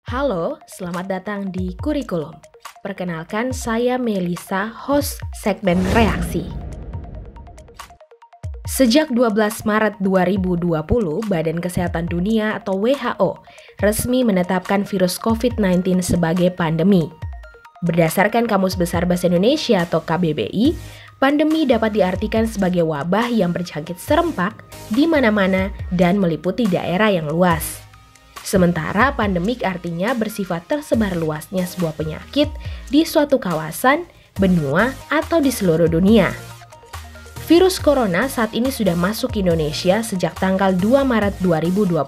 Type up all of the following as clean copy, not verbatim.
Halo, selamat datang di Kurikulum. Perkenalkan, saya Melisa, host segmen Reaksi. Sejak 12 Maret 2020, Badan Kesehatan Dunia atau WHO resmi menetapkan virus COVID-19 sebagai pandemi. Berdasarkan Kamus Besar Bahasa Indonesia atau KBBI, pandemi dapat diartikan sebagai wabah yang berjangkit serempak di mana-mana dan meliputi daerah yang luas. Sementara pandemik artinya bersifat tersebar luasnya sebuah penyakit di suatu kawasan, benua, atau di seluruh dunia. Virus corona saat ini sudah masuk ke Indonesia sejak tanggal 2 Maret 2020.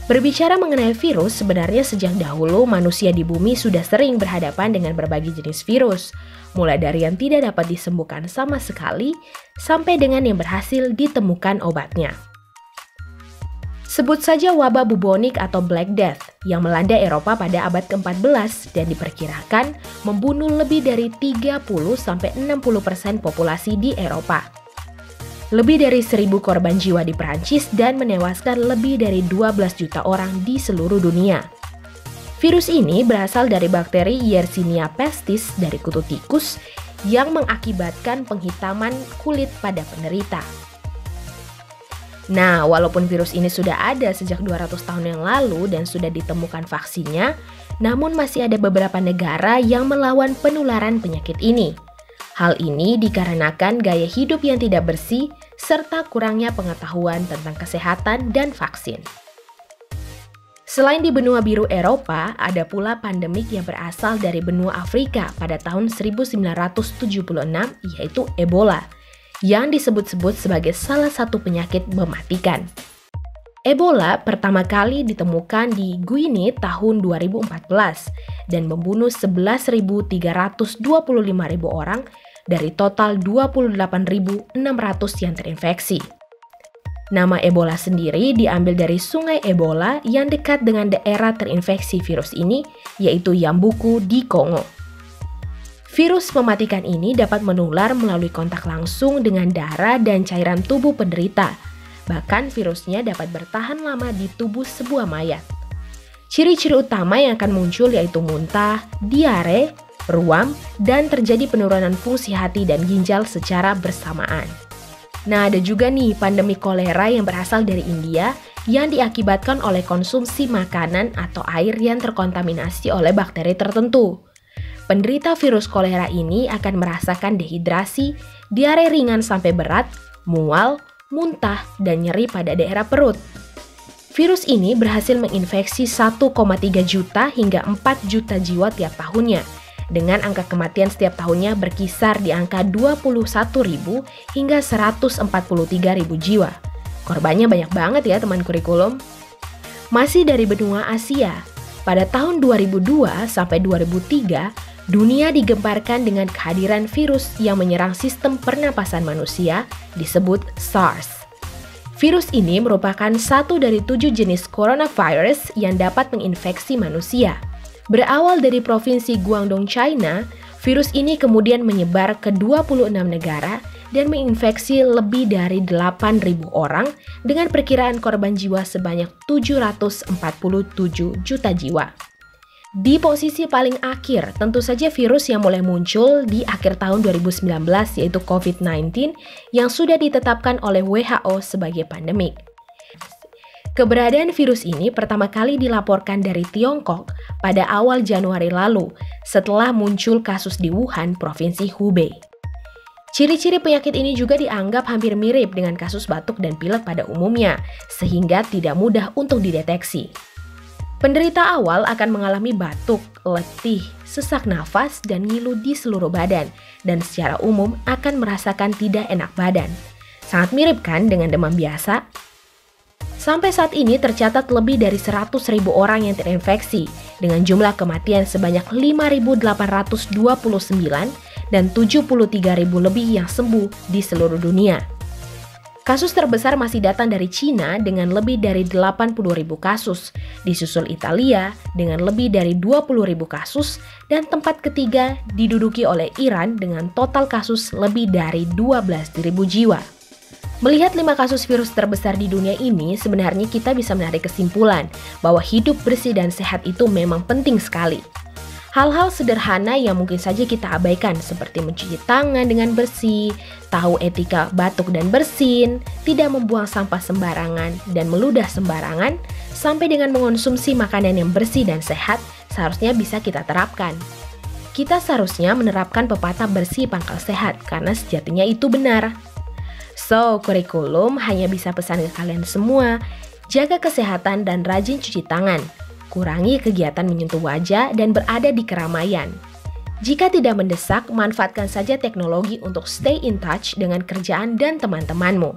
Berbicara mengenai virus, sebenarnya sejak dahulu manusia di bumi sudah sering berhadapan dengan berbagai jenis virus, mulai dari yang tidak dapat disembuhkan sama sekali, sampai dengan yang berhasil ditemukan obatnya. Sebut saja wabah bubonik atau Black Death yang melanda Eropa pada abad ke-14 dan diperkirakan membunuh lebih dari 30-60% populasi di Eropa. Lebih dari 1.000 korban jiwa di Perancis dan menewaskan lebih dari 12 juta orang di seluruh dunia. Virus ini berasal dari bakteri Yersinia pestis dari kutu tikus yang mengakibatkan penghitaman kulit pada penderita. Nah, walaupun virus ini sudah ada sejak 200 tahun yang lalu dan sudah ditemukan vaksinnya, namun masih ada beberapa negara yang melawan penularan penyakit ini. Hal ini dikarenakan gaya hidup yang tidak bersih serta kurangnya pengetahuan tentang kesehatan dan vaksin. Selain di benua biru Eropa, ada pula pandemik yang berasal dari benua Afrika pada tahun 1976, yaitu Ebola, yang disebut-sebut sebagai salah satu penyakit mematikan. Ebola pertama kali ditemukan di Guinea tahun 2014 dan membunuh 11.325.000 orang dari total 28.600 yang terinfeksi. Nama Ebola sendiri diambil dari sungai Ebola yang dekat dengan daerah terinfeksi virus ini, yaitu Yambuku di Kongo. Virus mematikan ini dapat menular melalui kontak langsung dengan darah dan cairan tubuh penderita. Bahkan virusnya dapat bertahan lama di tubuh sebuah mayat. Ciri-ciri utama yang akan muncul yaitu muntah, diare, ruam, dan terjadi penurunan fungsi hati dan ginjal secara bersamaan. Nah, ada juga nih pandemi kolera yang berasal dari India yang diakibatkan oleh konsumsi makanan atau air yang terkontaminasi oleh bakteri tertentu. Penderita virus kolera ini akan merasakan dehidrasi, diare ringan sampai berat, mual, muntah, dan nyeri pada daerah perut. Virus ini berhasil menginfeksi 1,3 juta hingga 4 juta jiwa tiap tahunnya, dengan angka kematian setiap tahunnya berkisar di angka 21.000 hingga 143.000 jiwa. Korbannya banyak banget ya teman kurikulum. Masih dari benua Asia, pada tahun 2002 sampai 2003, dunia digemparkan dengan kehadiran virus yang menyerang sistem pernapasan manusia, disebut SARS. Virus ini merupakan satu dari 7 jenis coronavirus yang dapat menginfeksi manusia. Berawal dari provinsi Guangdong, China, virus ini kemudian menyebar ke 26 negara dan menginfeksi lebih dari 8.000 orang dengan perkiraan korban jiwa sebanyak 747 juta jiwa. Di posisi paling akhir, tentu saja virus yang mulai muncul di akhir tahun 2019 yaitu COVID-19 yang sudah ditetapkan oleh WHO sebagai pandemik. Keberadaan virus ini pertama kali dilaporkan dari Tiongkok pada awal Januari lalu setelah muncul kasus di Wuhan, Provinsi Hubei. Ciri-ciri penyakit ini juga dianggap hampir mirip dengan kasus batuk dan pilek pada umumnya, sehingga tidak mudah untuk dideteksi. Penderita awal akan mengalami batuk, letih, sesak nafas, dan ngilu di seluruh badan, dan secara umum akan merasakan tidak enak badan. Sangat mirip kan dengan demam biasa? Sampai saat ini tercatat lebih dari 100.000 orang yang terinfeksi, dengan jumlah kematian sebanyak 5.829 dan 73.000 lebih yang sembuh di seluruh dunia. Kasus terbesar masih datang dari Cina dengan lebih dari 80.000 kasus, disusul Italia dengan lebih dari 20.000 kasus, dan tempat ketiga diduduki oleh Iran dengan total kasus lebih dari 12.000 jiwa. Melihat 5 kasus virus terbesar di dunia ini, sebenarnya kita bisa menarik kesimpulan bahwa hidup bersih dan sehat itu memang penting sekali. Hal-hal sederhana yang mungkin saja kita abaikan seperti mencuci tangan dengan bersih, tahu etika batuk dan bersin, tidak membuang sampah sembarangan dan meludah sembarangan, sampai dengan mengonsumsi makanan yang bersih dan sehat seharusnya bisa kita terapkan. Kita seharusnya menerapkan pepatah bersih pangkal sehat karena sejatinya itu benar. So, kurikulum hanya bisa pesan ke kalian semua, jaga kesehatan dan rajin cuci tangan. Kurangi kegiatan menyentuh wajah dan berada di keramaian. Jika tidak mendesak, manfaatkan saja teknologi untuk stay in touch dengan kerjaan dan teman-temanmu.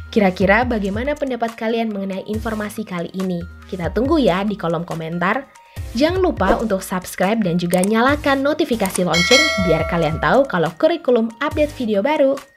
Kira-kira bagaimana pendapat kalian mengenai informasi kali ini? Kita tunggu ya di kolom komentar. Jangan lupa untuk subscribe dan juga nyalakan notifikasi lonceng biar kalian tahu kalau kurikulum update video baru.